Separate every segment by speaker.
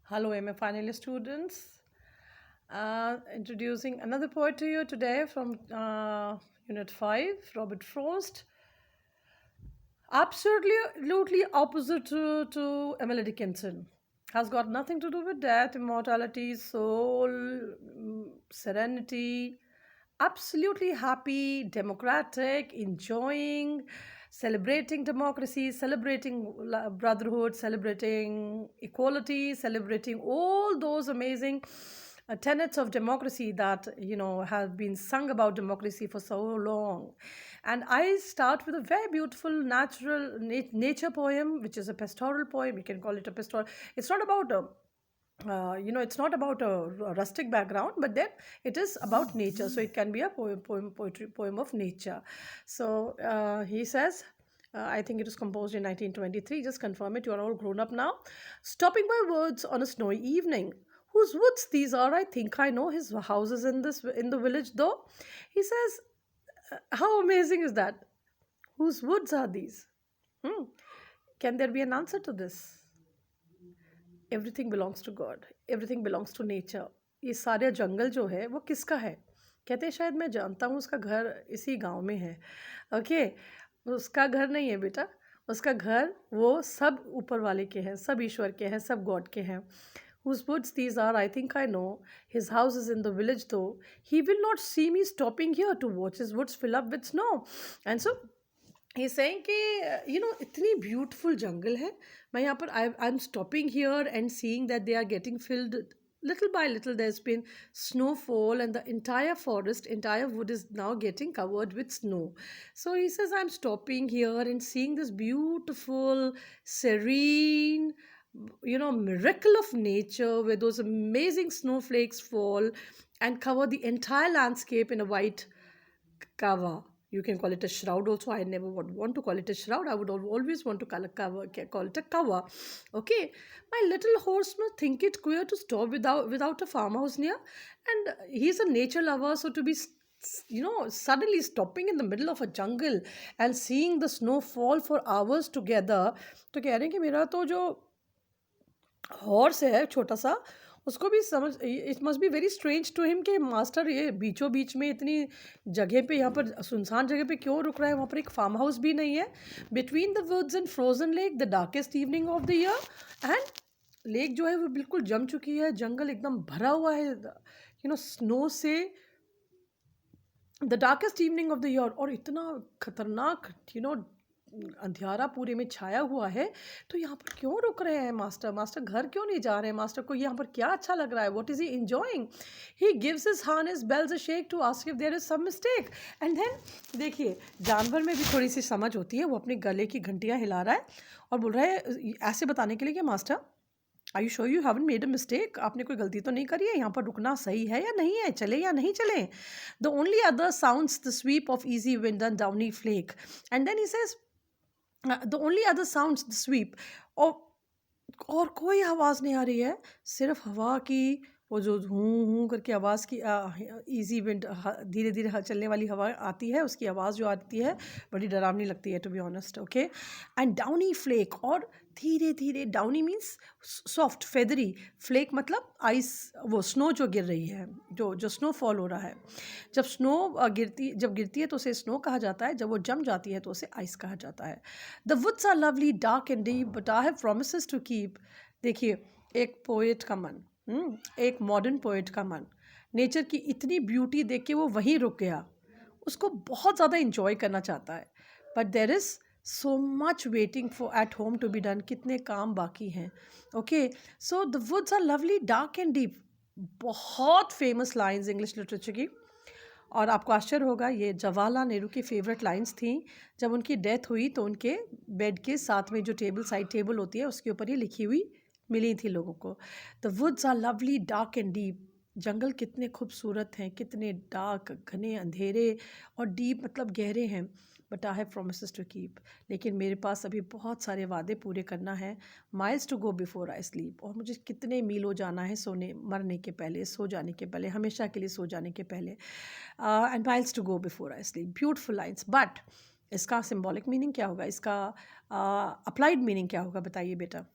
Speaker 1: Hello, MA final students. Introducing another poet to you today from Unit 5, Robert Frost. Absolutely opposite to Emily Dickinson. Has got nothing to do with death, immortality, soul, serenity. Absolutely happy, democratic, enjoying, celebrating democracy, celebrating brotherhood, celebrating equality, celebrating all those amazing tenets of democracy that have been sung about democracy for so long. And I start with a very beautiful natural nature poem, which is a pastoral poem. You can call it a pastoral. It's not about a it's not about a rustic background, but then it is about nature. So it can be a poem of nature. So he says, I think it was composed in 1923. Just confirm it. You are all grown up now. Stopping by woods on a snowy evening. Whose woods these are? I think I know. His house is in the village, though. He says, how amazing is that? Whose woods are these? Hmm. Can there be an answer to this? Everything belongs to God, everything belongs to nature. ये सारे जंगल जो है वो किसका है? कहते हैं शायद मैं जानता हूँ, उसका घर इसी गांव में है। ओके, उसका घर नहीं है बेटा, उसका घर वो सब ऊपर वाले के हैं, सब ईश्वर के हैं, सब गॉड के हैं। Whose woods these are, I think I know. His house is in the village, though. He will not see me stopping here to watch his woods fill up with snow. And so he's saying कि इतनी beautiful जंगल है, मैं यहाँ पर I am stopping here and seeing that they are getting filled little by little. There's been snowfall and the entire forest, entire wood is now getting covered with snow. So he says, I'm stopping here and seeing this beautiful, serene, miracle of nature where those amazing snowflakes fall and cover the entire landscape in a white cover. You can call it a shroud also. I never would want to call it a shroud. I would always want to call it a cover. Okay. My little horse must think it queer to stop without a farmhouse near. And he's a nature lover, so to be suddenly stopping in the middle of a jungle and seeing the snow fall for hours together, तो कह रहे हैं कि मेरा तो जो horse है छोटा सा, उसको भी समझ, it must be very strange to him कि मास्टर ये बीचों बीच में इतनी जगह पे, यहाँ पर सुनसान जगह पे क्यों रुक रहा है? वहाँ पर एक फार्म हाउस भी नहीं है। Between the woods and frozen lake, the darkest evening of the year. And lake जो है वो बिल्कुल जम चुकी है, जंगल एकदम भरा हुआ है स्नो से। The darkest evening of the year, और इतना खतरनाक अंधियारा पूरे में छाया हुआ है। तो यहाँ पर क्यों रुक रहे हैं मास्टर? मास्टर घर क्यों नहीं जा रहे हैं? मास्टर को यहाँ पर क्या अच्छा लग रहा है? What is he enjoying? He gives his harness bells a shake to ask if there is some mistake. And then देखिए, जानवर में भी थोड़ी सी समझ होती है। वो अपने गले की घंटियाँ हिला रहा है और बोल रहा है ऐसे बताने के लिए कि master, are you sure you haven't made a mistake? आपने कोई गलती तो नहीं करी है? यहाँ पर रुकना सही है या नहीं है? चले या नहीं चले? The only other sounds the sweep of easy wind and downy flake. And then he says, the only other sounds the sweep. और कोई आवाज़ नहीं आ रही है, सिर्फ हवा की वो जो हूँ हूँ करके आवाज़ की, ईजी विंड, धीरे धीरे चलने वाली हवा आती है, उसकी आवाज़ जो आती है बड़ी डरावनी लगती है, to be honest. Okay. And downy flake, और धीरे धीरे, downy means soft, feathery, flake मतलब आइस, वो स्नो जो गिर रही है, जो जो स्नो फॉल हो रहा है। जब स्नो जब गिरती है तो उसे स्नो कहा जाता है, जब वो जम जाती है तो उसे आइस कहा जाता है। The woods are lovely dark and deep but I have promises to keep. देखिए, एक पोएट का मन, एक मॉडर्न पोएट का मन नेचर की इतनी ब्यूटी देख के वो वहीं रुक गया। उसको बहुत ज़्यादा इंजॉय करना चाहता है, but there is so much waiting for at home to be done. कितने काम बाकी हैं। Okay, so the woods are lovely dark and deep, बहुत फेमस लाइन्स इंग्लिश लिटरेचर की। और आपको आश्चर्य होगा, ये जवाहरलाल नेहरू की फेवरेट लाइंस थी। जब उनकी डेथ हुई तो उनके बेड के साथ में जो टेबल, साइड टेबल होती है, उसके ऊपर ये लिखी हुई मिली थी लोगों को। The woods are lovely dark and deep, जंगल कितने खूबसूरत हैं, कितने डार्क, घने अंधेरे, और डीप मतलब गहरे हैं। But I have promises to keep, लेकिन मेरे पास अभी बहुत सारे वादे पूरे करना है। Miles to go before I sleep, और मुझे कितने मीलों जाना है सोने, मरने के पहले, सो जाने के पहले, हमेशा के लिए सो जाने के पहले। And miles to go before I sleep, beautiful lines. But इसका सिम्बॉलिक मीनिंग क्या होगा? इसका अप्लाइड मीनिंग क्या होगा? बताइए बेटा।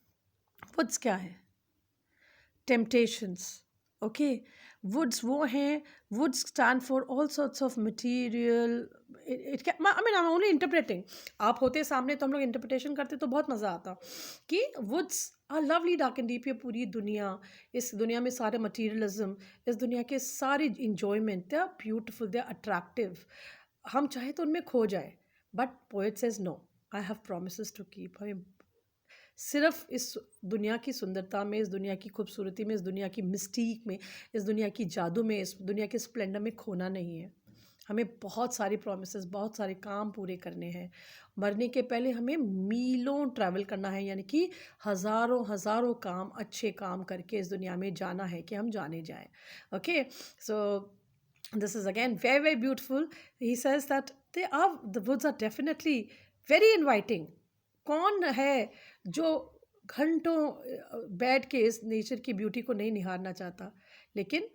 Speaker 1: वुड्स क्या है? temptations. Okay, woods वो हैं, woods stand for all sorts of material. It can, I mean I'm only interpreting. आप होते सामने तो हम लोग इंटरप्रिटेशन करते तो बहुत मज़ा आता कि woods are lovely dark and deep. ये पूरी दुनिया, इस दुनिया में सारे materialism, इस दुनिया के सारे enjoyment, they are beautiful, they are attractive. हम चाहे तो उनमें खो जाए, but poet says no, I have promises to keep. हमें सिर्फ इस दुनिया की सुंदरता में, इस दुनिया की खूबसूरती में, इस दुनिया की मिस्टीक में, इस दुनिया की जादू में, इस दुनिया के स्प्लेंडर में खोना नहीं है. हमें बहुत सारी प्रोमिसेस, बहुत सारे काम पूरे करने हैं. मरने के पहले हमें मीलों ट्रैवल करना है, यानी कि हज़ारों हज़ारों काम, अच्छे काम करके इस दुनिया में जाना है कि हम जाने जाएं. Okay, so this is again very very beautiful. He says that the woods are definitely very inviting. कौन है जो घंटों बैठ के इस नेचर की ब्यूटी को नहीं निहारना चाहता, लेकिन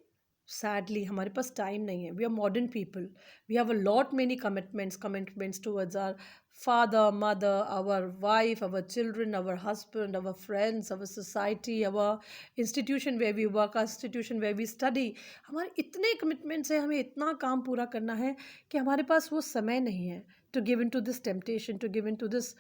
Speaker 1: सैडली हमारे पास टाइम नहीं है. We are modern people, we have a lot many commitments towards our father, mother, our wife, our children, our husband, our friends, our society, our institution where we work, our institution where we study. हमारे इतने commitments हैं, हमें इतना काम पूरा करना है कि हमारे पास वो समय नहीं है to give into this temptation, to give into this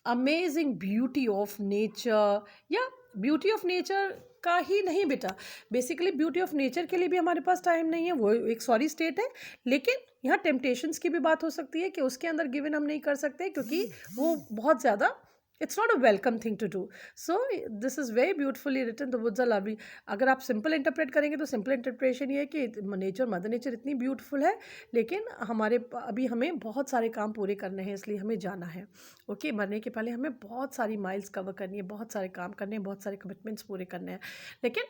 Speaker 1: amazing beauty of nature. या ब्यूटी ऑफ नेचर का ही नहीं बेटा, बेसिकली ब्यूटी ऑफ नेचर के लिए भी हमारे पास टाइम नहीं है, वो एक सॉरी स्टेट है. लेकिन यहाँ टेम्पटेशंस की भी बात हो सकती है कि उसके अंदर गिवन हम नहीं कर सकते क्योंकि वो बहुत ज़्यादा, it's not a welcome thing to do. So this is very beautifully written, the woods are lovely. अगर आप सिंपल इंटरप्रेट करेंगे तो सिंपल इंटरप्रेशन ये है कि नेचर, मदर नेचर इतनी ब्यूटीफुल है, लेकिन अभी हमें बहुत सारे काम पूरे करने हैं, इसलिए हमें जाना है. ओके, मरने के पहले हमें बहुत सारी माइल्स कवर करनी है, बहुत सारे काम करने हैं, बहुत सारे कमिटमेंट्स पूरे करने हैं. लेकिन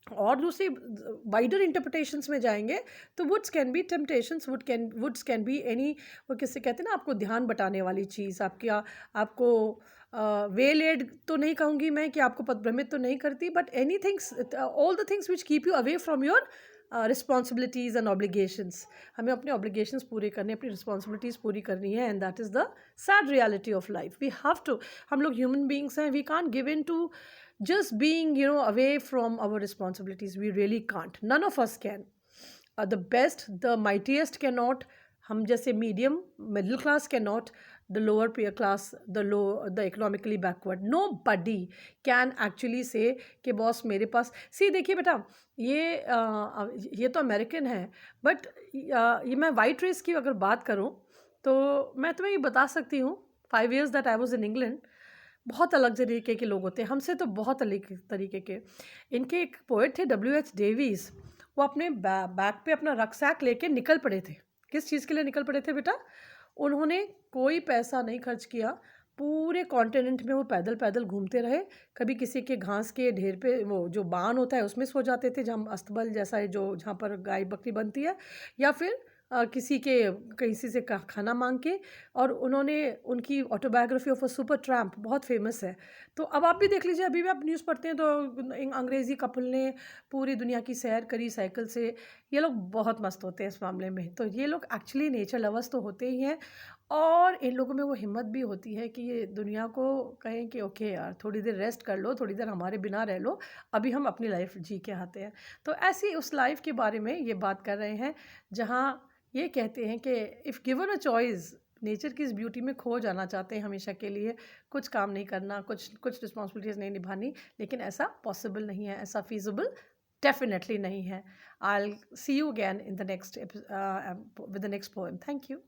Speaker 1: और दूसरी वाइडर इंटरप्रिटेशंस में जाएंगे तो woods can be temptations, woods can be any, वो किससे कहते हैं ना, आपको ध्यान बटाने वाली चीज़, आपको वेल एड तो नहीं कहूँगी मैं कि आपको पदभ्रमित तो नहीं करती, but any things, all the things which keep you away from your responsibilities and obligations. हमें अपने ऑब्लिगेशंस पूरे करने, अपनी रिस्पॉन्सिबिलिटीज़ पूरी करनी है, and that is the sad reality of life. We have to, हम लोग ह्यूमन बींग्स हैं, we can't give in to just being away from our responsibilities. We really can't, none of us can. The best, the mightiest cannot. हम जैसे medium middle class cannot. The lower peer class, the economically backward, nobody can actually say कि boss मेरे पास. सी देखिए बेटा, ये तो American है, but ये मैं वाइट रेस की अगर बात करूँ तो मैं तुम्हें ये बता सकती हूँ, 5 years that I was in England, बहुत अलग तरीके के लोग होते हैं हमसे, तो बहुत अलग तरीके के. इनके एक पोएट थे WH डेविस, वो अपने बैग पे अपना रक्सैक लेके निकल पड़े थे. किस चीज़ के लिए निकल पड़े थे बेटा? उन्होंने कोई पैसा नहीं खर्च किया, पूरे कॉन्टिनेंट में वो पैदल पैदल घूमते रहे. कभी किसी के घास के ढेर पे, वो जो बान होता है उसमें सो जाते थे, जहाँ अस्तबल जैसा है, जो जहाँ पर गाय बकरी बनती है, या फिर किसी के किसी से खाना मांग के. और उन्होंने, उनकी autobiography of a super tramp बहुत फेमस है. तो अब आप भी देख लीजिए, अभी भी आप न्यूज़ पढ़ते हैं तो अंग्रेज़ी कपल ने पूरी दुनिया की सैर करी साइकिल से. ये लोग बहुत मस्त होते हैं इस मामले में. तो ये लोग एक्चुअली नेचर लवर्स तो होते ही हैं, और इन लोगों में वो हिम्मत भी होती है कि ये दुनिया को कहें कि ओके यार, थोड़ी देर रेस्ट कर लो, थोड़ी देर हमारे बिना रह लो, अभी हम अपनी लाइफ जी के आते हैं. तो ऐसी उस लाइफ के बारे में ये बात कर रहे हैं, जहाँ ये कहते हैं कि if given a choice, nature की इस ब्यूटी में खो जाना चाहते हैं हमेशा के लिए, कुछ काम नहीं करना, कुछ रिस्पॉन्सिबिलिटीज़ नहीं निभानी, लेकिन ऐसा पॉसिबल नहीं है, ऐसा फीजिबल डेफिनेटली नहीं है. I will see you again in the next with the next poem. Thank you.